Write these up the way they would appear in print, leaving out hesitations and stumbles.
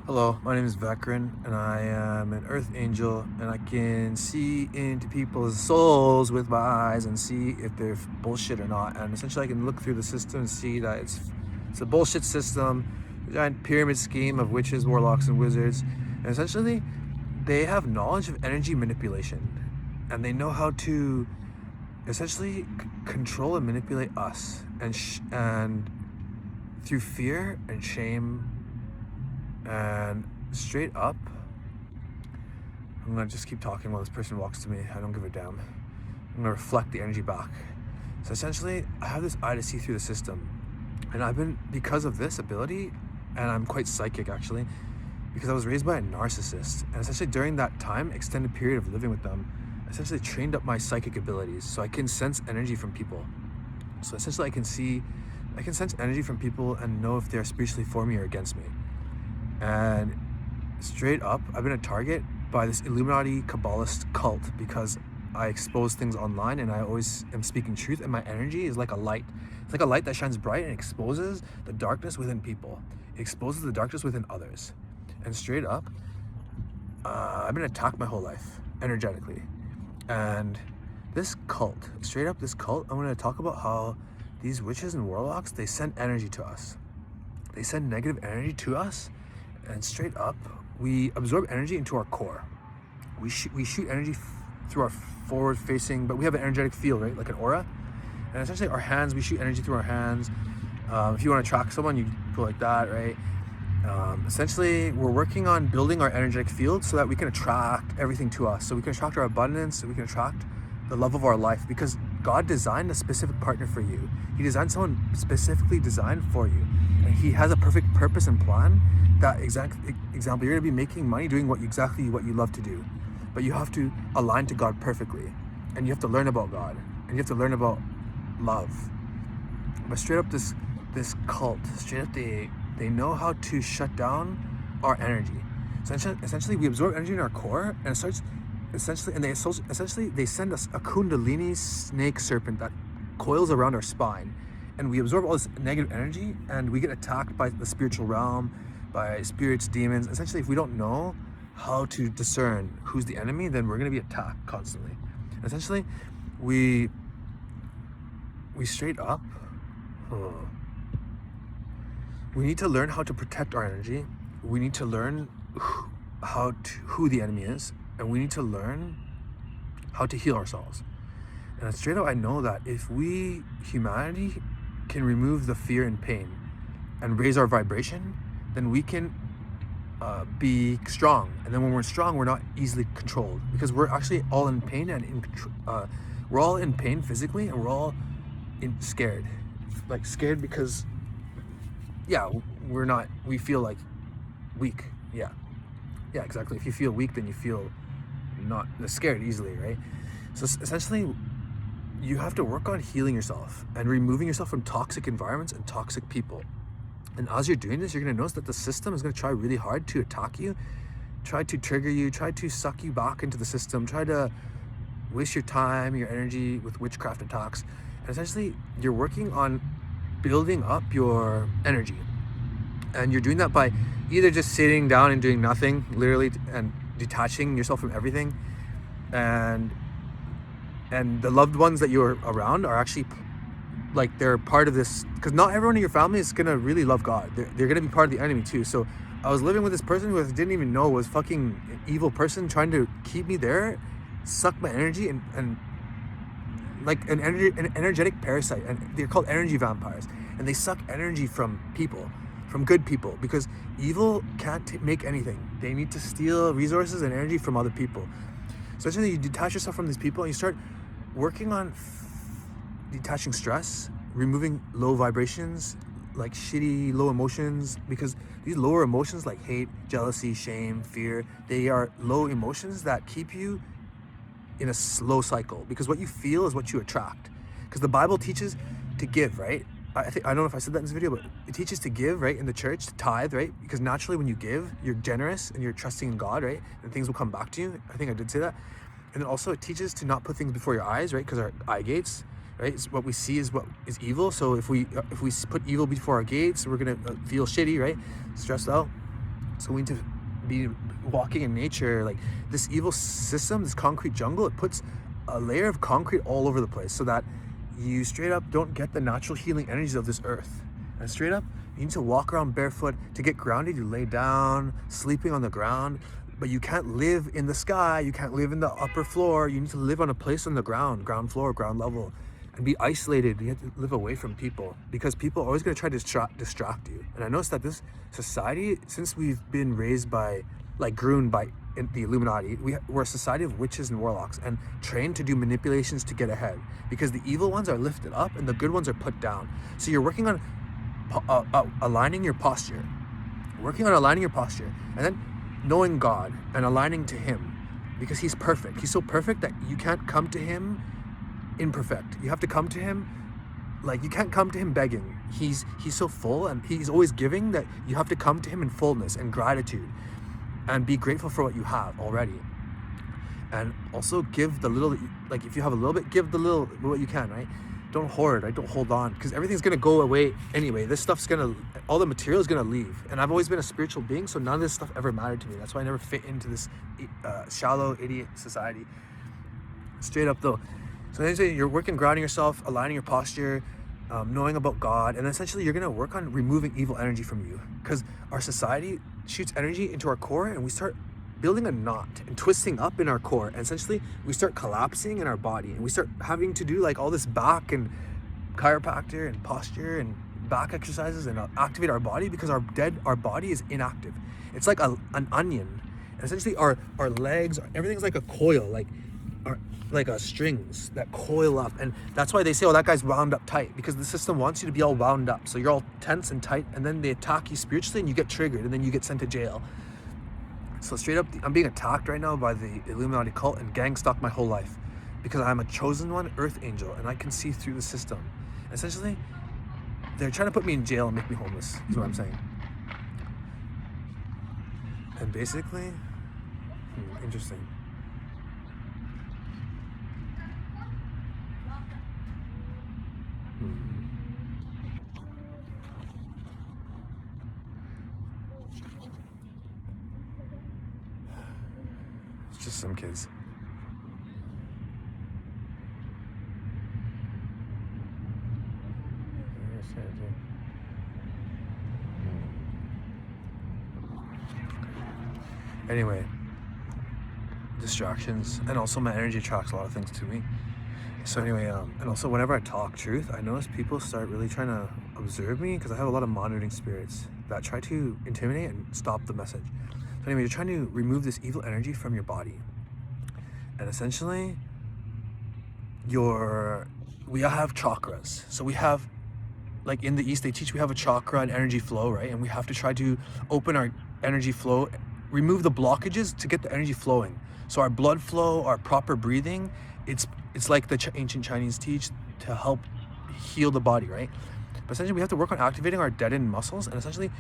Hello, my name is Vekran, and I am an Earth Angel, and I can see into people's souls with my eyes and see if they're bullshit or not. And essentially, I can look through the system and see that it's a bullshit system, a giant pyramid scheme of witches, warlocks, and wizards. And essentially, they have knowledge of energy manipulation, and they know how to essentially control and manipulate us, and through fear and shame. And straight up, I'm gonna just keep talking while this person walks to me. I don't give a damn. I'm gonna reflect the energy back. So essentially, I have this eye to see through the system. And because of this ability, and I'm quite psychic actually, because I was raised by a narcissist. And essentially during that time, extended period of living with them, I essentially trained up my psychic abilities. So I can sense energy from people. So essentially I can sense energy from people and know if they're spiritually for me or against me. And straight up, I've been a target by this Illuminati Kabbalist cult because I expose things online and I always am speaking truth, and my energy is like a light. It's like a light that shines bright and exposes the darkness within people. It exposes the darkness within others. And straight up, I've been attacked my whole life, energetically. And this cult, this cult, I'm gonna talk about how these witches and warlocks, they send energy to us. They send negative energy to us. And straight up, we absorb energy into our core. We shoot energy through our forward-facing, but we have an energetic field, right? Like an aura. And essentially our hands, we shoot energy through our hands. If you want to track someone, you go like that, right? Essentially, we're working on building our energetic field so that we can attract everything to us. So we can attract our abundance, so we can attract the love of our life, because God designed a specific partner for you. He designed someone specifically designed for you. And he has a perfect purpose and plan. That example, you're gonna be making money doing exactly what you love to do, but you have to align to God perfectly, and you have to learn about God, and you have to learn about love. But straight up, this cult, straight up, they know how to shut down our energy. So essentially, we absorb energy in our core, and it starts essentially they send us a Kundalini snake serpent that coils around our spine, and we absorb all this negative energy, and we get attacked by the spiritual realm, by spirits, demons. Essentially, if we don't know how to discern who's the enemy, then we're going to be attacked constantly. And essentially, we straight up, we need to learn how to protect our energy. We need to learn who the enemy is, and we need to learn how to heal ourselves. And straight up, I know that if humanity can remove the fear and pain and raise our vibration, then we can be strong. And then when we're strong, we're not easily controlled, because we're actually all in pain, and we're all in pain physically, and we're all scared. Like scared because, we feel like weak. Yeah, exactly. If you feel weak, then you feel not scared easily, right? So essentially, you have to work on healing yourself and removing yourself from toxic environments and toxic people. And as you're doing this, you're going to notice that the system is going to try really hard to attack you, try to trigger you, try to suck you back into the system, try to waste your time, your energy with witchcraft attacks. And essentially, you're working on building up your energy. And you're doing that by either just sitting down and doing nothing, literally, and detaching yourself from everything. And the loved ones that you're around are actually, like, they're part of this, because not everyone in your family is gonna really love God. They're gonna be part of the enemy too. So I was living with this person who I didn't even know was fucking an evil person, trying to keep me there, suck my energy, and like an energetic parasite. And they're called energy vampires, and they suck energy from people, from good people, because evil can't make anything. They need to steal resources and energy from other people. So essentially, you detach yourself from these people, and you start working on detaching stress, removing low vibrations, like shitty low emotions, because these lower emotions like hate, jealousy, shame, fear, they are low emotions that keep you in a slow cycle, because what you feel is what you attract. Because the Bible teaches to give, right? I don't know if I said that in this video, but it teaches to give, right? In the church, to tithe, right? Because naturally when you give, you're generous and you're trusting in God, right? And things will come back to you. I think I did say that. And then also it teaches to not put things before your eyes, right? Because our eye gates, right? It's what we see is what is evil. So if we put evil before our gates, we're gonna feel shitty, right? Stressed out. So we need to be walking in nature. Like this evil system, this concrete jungle, it puts a layer of concrete all over the place so that you straight up don't get the natural healing energies of this earth. And straight up, you need to walk around barefoot. To get grounded, you lay down, sleeping on the ground. But you can't live in the sky, you can't live in the upper floor. You need to live on a place on the ground floor, ground level, and be isolated. You have to live away from people, because people are always going to try to distract you. And I noticed that this society, since we've been raised by, like, groomed by the Illuminati, we're a society of witches and warlocks and trained to do manipulations to get ahead, because the evil ones are lifted up and the good ones are put down. So you're working on aligning your posture, and then knowing God and aligning to Him, because He's perfect. He's so perfect that you can't come to Him imperfect. You have to come to Him, like, you can't come to Him begging. He's so full and He's always giving, that you have to come to Him in fullness and gratitude and be grateful for what you have already. And also give the little, like, if you have a little bit, give the little what you can, right? Don't hoard, right? Don't hold on, because everything's gonna go away anyway. This stuff's all the material is gonna leave. And I've always been a spiritual being, so none of this stuff ever mattered to me. That's why I never fit into this shallow idiot society. Straight up though. So anyway, you're working, grounding yourself, aligning your posture, knowing about God, and essentially you're gonna work on removing evil energy from you, because our society shoots energy into our core, and we start building a knot and twisting up in our core, and essentially we start collapsing in our body, and we start having to do like all this back and chiropractor and posture and back exercises and activate our body, because our body is inactive. It's like an onion, and essentially our legs, everything's like a coil, like strings that coil up. And that's why they say, oh, that guy's wound up tight, because the system wants you to be all wound up, so you're all tense and tight, and then they attack you spiritually and you get triggered, and then you get sent to jail. So straight up, I'm being attacked right now by the Illuminati cult and gang stalked my whole life, because I'm a chosen one, earth angel, and I can see through the system. Essentially, they're trying to put me in jail and make me homeless, is what I'm saying. And basically, interesting. It's just some kids. Anyway, distractions, and also my energy attracts a lot of things to me. So anyway, and also whenever I talk truth, I notice people start really trying to observe me, because I have a lot of monitoring spirits that try to intimidate and stop the message. So anyway, you're trying to remove this evil energy from your body, and essentially we have chakras. So we have, like in the East they teach, we have a chakra and energy flow, right? And we have to try to open our energy flow, remove the blockages to get the energy flowing. So our blood flow, our proper breathing, it's like the ancient Chinese teach, to help heal the body, right? But essentially we have to work on activating our deadened muscles, and essentially,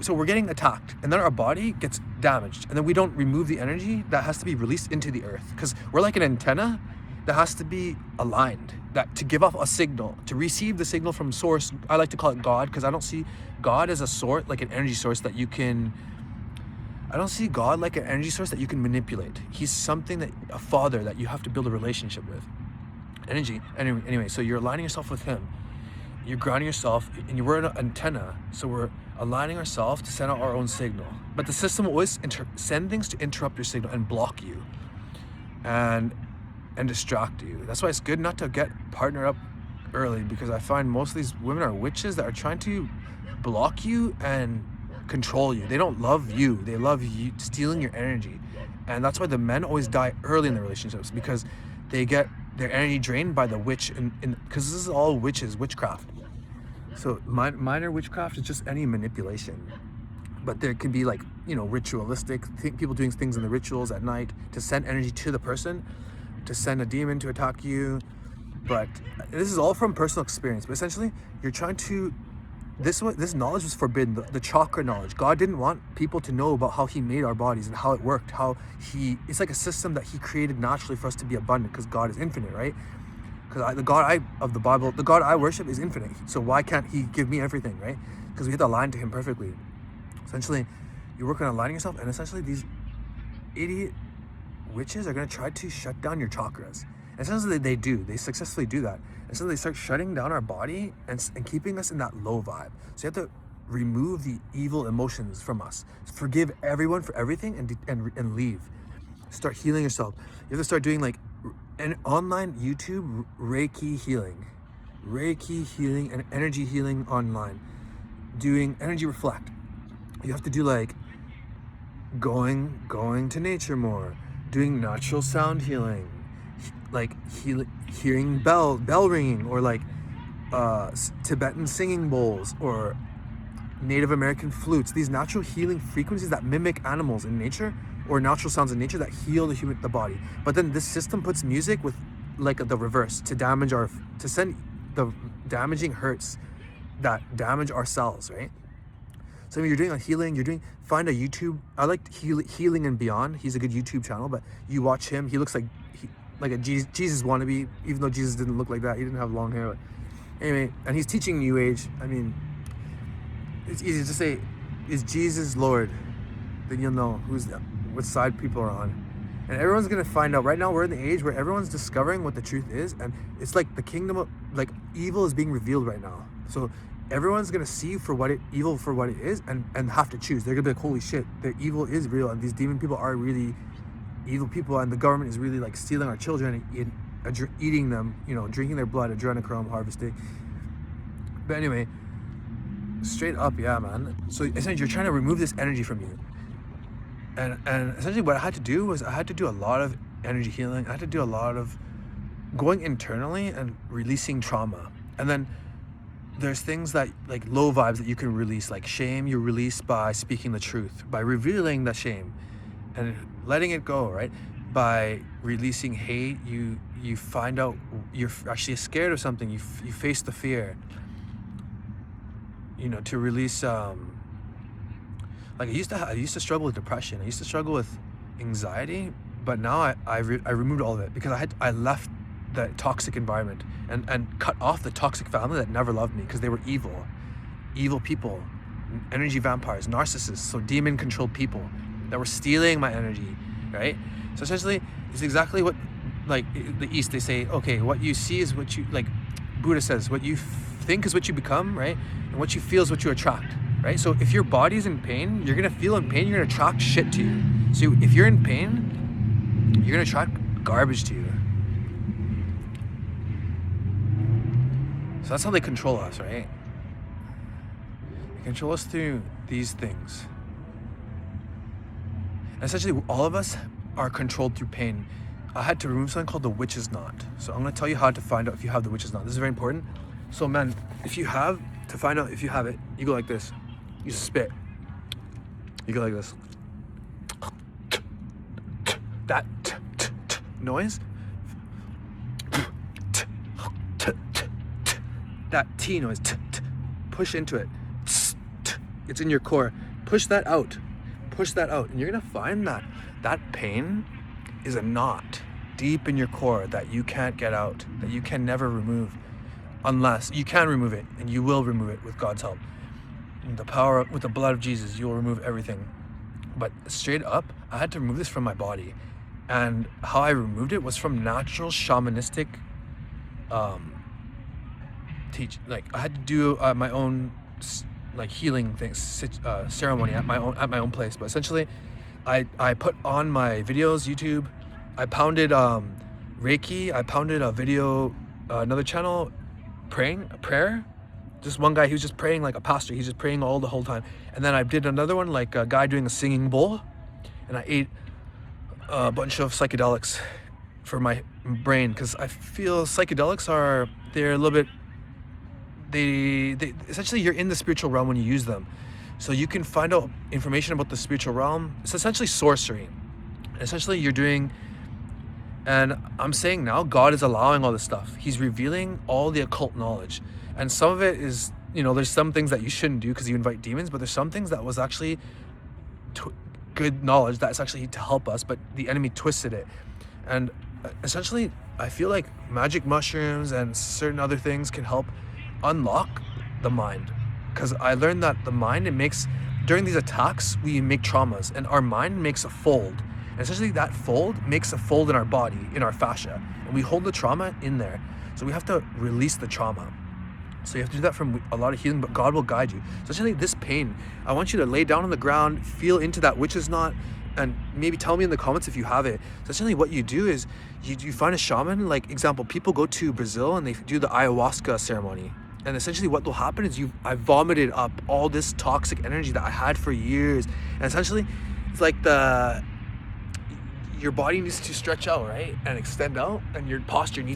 so we're getting attacked, and then our body gets damaged, and then we don't remove the energy that has to be released into the earth, because we're like an antenna that has to be aligned, that to give off a signal, to receive the signal from source. I like to call it God, because I don't see God as a source, like an energy source that you can, I don't see God like an energy source that you can manipulate. He's something that, a father that you have to build a relationship with. Energy, anyway, so you're aligning yourself with Him. You're grounding yourself, and we're an antenna, so we're aligning ourselves to send out our own signal. But the system will always send things to interrupt your signal and block you and distract you. That's why it's good not to get partnered up early, because I find most of these women are witches that are trying to block you and control you. They don't love you, they love you, stealing your energy. And that's why the men always die early in the relationships, because they get their energy drained by the witch, because this is all witchcraft. So minor witchcraft is just any manipulation, but there can be, like, ritualistic people doing things in the rituals at night to send energy to the person, to send a demon to attack you. But this is all from personal experience. But essentially, you're trying to, this knowledge was forbidden, the chakra knowledge. God didn't want people to know about how He made our bodies and how it worked, it's like a system that He created naturally for us to be abundant, because God is infinite, right? Because the God of the Bible, the God I worship is infinite. So why can't He give me everything, right? Because we have to align to Him perfectly. Essentially, you work on aligning yourself, and essentially these idiot witches are going to try to shut down your chakras. And essentially they successfully do that. And so they start shutting down our body and keeping us in that low vibe. So you have to remove the evil emotions from us. Forgive everyone for everything and leave. Start healing yourself. You have to start doing like an online YouTube Reiki healing and energy healing online. Doing energy reflect. You have to do like going to nature more, doing natural sound healing, like hearing bell ringing, or like Tibetan singing bowls, or Native American flutes. These natural healing frequencies that mimic animals in nature, or natural sounds in nature that heal the body. But then this system puts music with like the reverse to send the damaging hurts that damage our cells, right? So when you're doing a healing, find a YouTube. I like Healing and Beyond. He's a good YouTube channel, but you watch him. He looks like a Jesus wannabe, even though Jesus didn't look like that. He didn't have long hair. But anyway, and he's teaching New Age. I mean, it's easy to say, is Jesus Lord? Then you'll know what side people are on. And everyone's gonna find out. Right now, we're in the age where everyone's discovering what the truth is, and it's like the kingdom of like evil is being revealed right now. So everyone's gonna see evil for what it is, and have to choose. They're gonna be like, holy shit, the evil is real, and these demon people are really evil people, and the government is really like stealing our children and eating them, drinking their blood, adrenochrome harvesting. But anyway, straight up, yeah, man. So essentially, you're trying to remove this energy from you, and essentially, what I had to do was I had to do a lot of energy healing. I had to do a lot of going internally and releasing trauma, and then there's things that like low vibes that you can release, like shame. You release by speaking the truth, by revealing the shame and letting it go, right? By releasing hate, you find out you're actually scared of something. You face the fear. To release. Like I used to struggle with depression. I used to struggle with anxiety, but now I removed all of it because I left the toxic environment and cut off the toxic family that never loved me because they were evil people, energy vampires, narcissists, so demon controlled people that were stealing my energy, right? So essentially it's exactly what, like the East, they say, okay, what you see is what you, like Buddha says, what you think is what you become, right? And what you feel is what you attract, right? So if your body's in pain, you're gonna feel in pain, you're gonna attract shit to you. So if you're in pain, you're gonna attract garbage to you. So that's how they control us, right? They control us through these things. And essentially, all of us are controlled through pain. I had to remove something called the witch's knot. So I'm gonna tell you how to find out if you have the witch's knot. This is very important. So man, to find out if you have it, you go like this. You spit. You go like this. That noise. That T noise, push into it. It's in your core. Push that out. And you're gonna find that pain is a knot deep in your core that you can't get out, that you can never remove, unless you can remove it, and you will remove it with God's help. With the blood of Jesus, you will remove everything. But straight up, I had to remove this from my body. And how I removed it was from natural shamanistic like I had to do my own like healing things, ceremony at my own place. But essentially I put on my videos, YouTube. I pounded Reiki. I pounded a video, another channel, a prayer. Just one guy, he was just praying like a pastor. He's just praying the whole time. And then I did another one, like a guy doing a singing bowl. And I ate a bunch of psychedelics for my brain, because I feel psychedelics they're a little bit, they essentially, you're in the spiritual realm when you use them. So you can find out information about the spiritual realm. It's essentially sorcery. Essentially you're doing, and I'm saying now, God is allowing all this stuff. He's revealing all the occult knowledge. And some of it is, there's some things that you shouldn't do because you invite demons, but there's some things that was actually good knowledge that's actually to help us, but the enemy twisted it. And essentially, I feel like magic mushrooms and certain other things can help unlock the mind. Because I learned that the mind, it makes during these attacks, we make traumas, and our mind makes a fold. And essentially that fold makes a fold in our body, in our fascia, and we hold the trauma in there. So we have to release the trauma. So you have to do that from a lot of healing, but God will guide you. So essentially this pain, I want you to lay down on the ground, feel into that witch's knot, and maybe tell me in the comments if you have it. So essentially what you do is you find a shaman. Like example, people go to Brazil and they do the ayahuasca ceremony. And essentially what will happen is I vomited up all this toxic energy that I had for years. And essentially it's like your body needs to stretch out, right? And extend out, and your posture you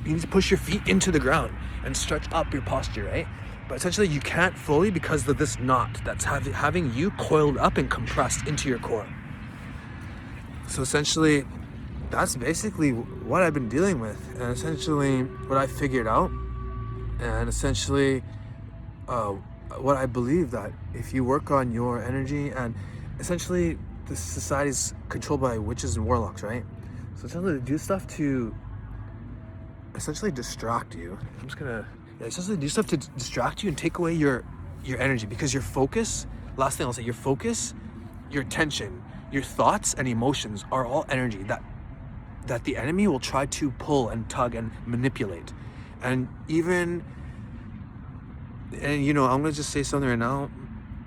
need to push your feet into the ground and stretch up your posture, right? But essentially you can't fully because of this knot that's having you coiled up and compressed into your core. So essentially that's basically what I've been dealing with, and essentially what I figured out, and essentially what I believe, that if you work on your energy, and essentially the society is controlled by witches and warlocks, right? So essentially they do stuff to essentially distract you. Essentially do stuff to distract you and take away your energy, because your focus, last thing I'll say, your focus, your attention, your thoughts and emotions are all energy that the enemy will try to pull and tug and manipulate. And you know, I'm gonna just say something right now.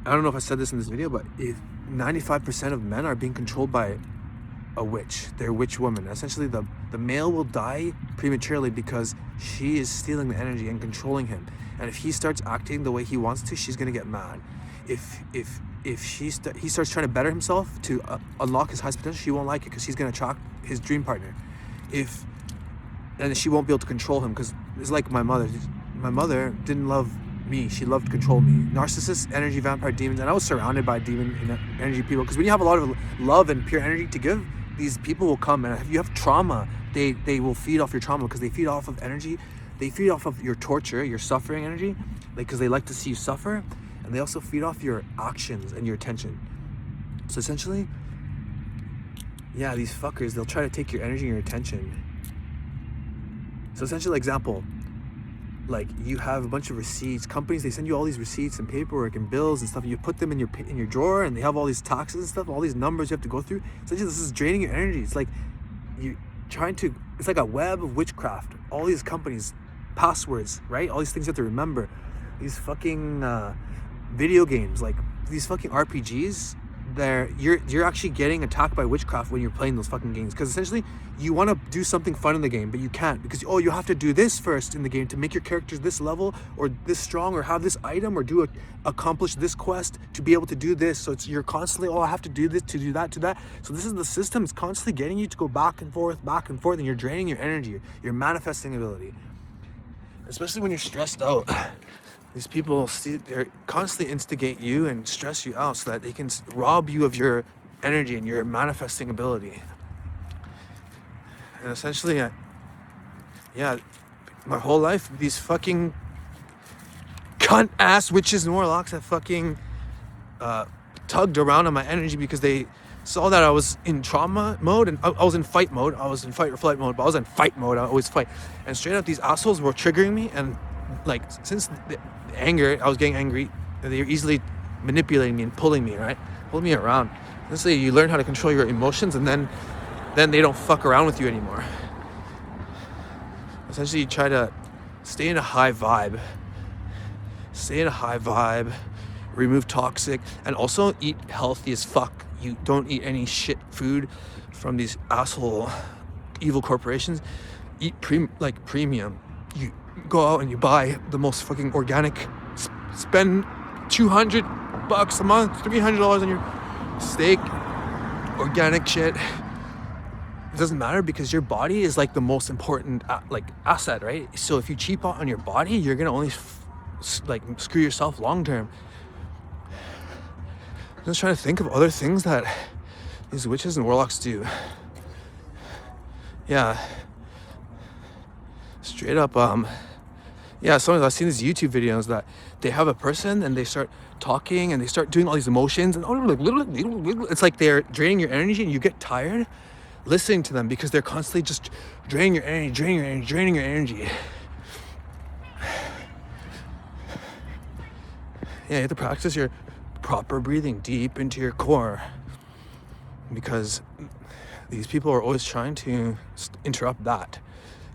I don't know if I said this in this video, but if 95% of men are being controlled by a witch, they're a witch woman. Essentially the male will die prematurely because she is stealing the energy and controlling him. And if he starts acting the way he wants to, she's gonna get mad. If he starts trying to better himself to unlock his highest potential, she won't like it because he's gonna attract his dream partner. And she won't be able to control him, because it's like my mother. My mother didn't love me, she loved to control me. Narcissist, energy, vampire, demons, and I was surrounded by demon energy people, because when you have a lot of love and pure energy to give, these people will come, and if you have trauma, they will feed off your trauma, because they feed off of energy. They feed off of your torture, your suffering energy, because they like to see you suffer, and they also feed off your actions and your attention. So essentially, yeah, these fuckers, they'll try to take your energy and your attention. So essentially, example, like you have a bunch of receipts, companies, they send you all these receipts and paperwork and bills and stuff, and you put them in your drawer, and they have all these taxes and stuff, all these numbers you have to go through. Essentially, this is draining your energy. It's like it's like a web of witchcraft. All these companies, passwords, right? All these things you have to remember. These fucking video games, like these fucking RPGs, you're actually getting attacked by witchcraft when you're playing those fucking games, because essentially you want to do something fun in the game, but you can't, because you have to do this first in the game to make your characters this level or this strong or have this item or accomplish this quest to be able to do this. So you're constantly, I have to do this to do that to that. So this is the system. It's constantly getting you to go back and forth, and you're draining your energy, your manifesting ability, especially when you're stressed out. These people, they constantly instigate you and stress you out so that they can rob you of your energy and your manifesting ability. And essentially, my whole life, these fucking cunt-ass witches and warlocks have fucking tugged around on my energy, because they saw that I was in trauma mode, and I was in fight mode. I was in fight or flight mode, but I was in fight mode. I always fight. And straight up, these assholes were triggering me, and like since the anger, I was getting angry, they were easily manipulating me and pulling me around. Essentially, you learn how to control your emotions, and then they don't fuck around with you anymore. Essentially, you try to stay in a high vibe, remove toxic, and also eat healthy as fuck. You don't eat any shit food from these asshole evil corporations. Eat premium. You go out and you buy the most fucking organic, spend $200 a month, $300 on your steak, organic shit. It doesn't matter, because your body is like the most important asset, right? So if you cheap out on your body, you're gonna only screw yourself long term. I'm just trying to think of other things that these witches and warlocks do. Yeah, straight up, sometimes I've seen these YouTube videos that they have a person and they start talking and they start doing all these emotions, and it's like they're draining your energy, and you get tired listening to them because they're constantly just draining your energy. Yeah, you have to practice your proper breathing deep into your core, because these people are always trying to interrupt that,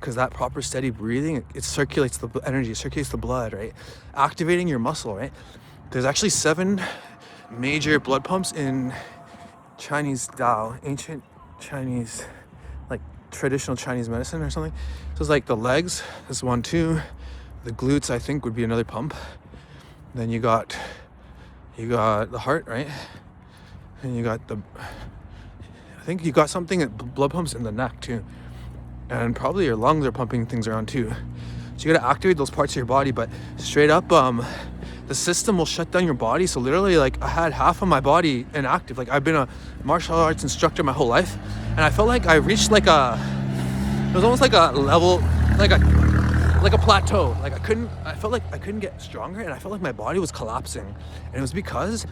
because that proper steady breathing, it circulates the energy, it circulates the blood, right? Activating your muscle, right? There's actually 7 major blood pumps in Chinese Tao, ancient Chinese, like traditional Chinese medicine or something. So it's like the legs is 1, 2, the glutes I think would be another pump. Then you got the heart, right? And you got I think you got something that blood pumps in the neck too. And probably your lungs are pumping things around too. So you gotta activate those parts of your body, but straight up, the system will shut down your body. So literally, like, I had half of my body inactive. Like, I've been a martial arts instructor my whole life, and I felt like I reached it was almost like a level, like a plateau. Like I felt like I couldn't get stronger, and I felt like my body was collapsing. And it was because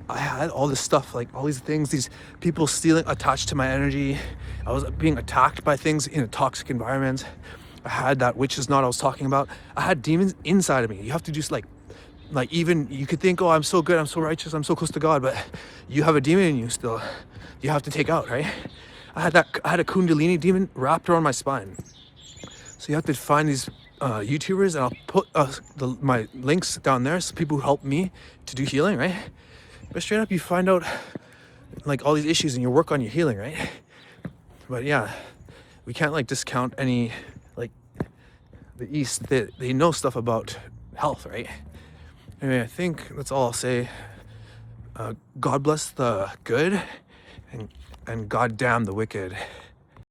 I had all this stuff, like all these things, these people attached to my energy. I was being attacked by things in a toxic environment. I had that witch's knot I was talking about. I had demons inside of me. You have to just like even you could think, oh, I'm so good, I'm so righteous, I'm so close to God, but you have a demon in you still. You have to take out, right? I had a Kundalini demon wrapped around my spine. So you have to find these YouTubers, and I'll put my links down there, so people who help me to do healing, right? But straight up, you find out like all these issues and you work on your healing, right? But yeah, we can't like discount any, like, the East, they know stuff about health, right? Anyway, I think that's all I'll say. God bless the good, and God damn the wicked.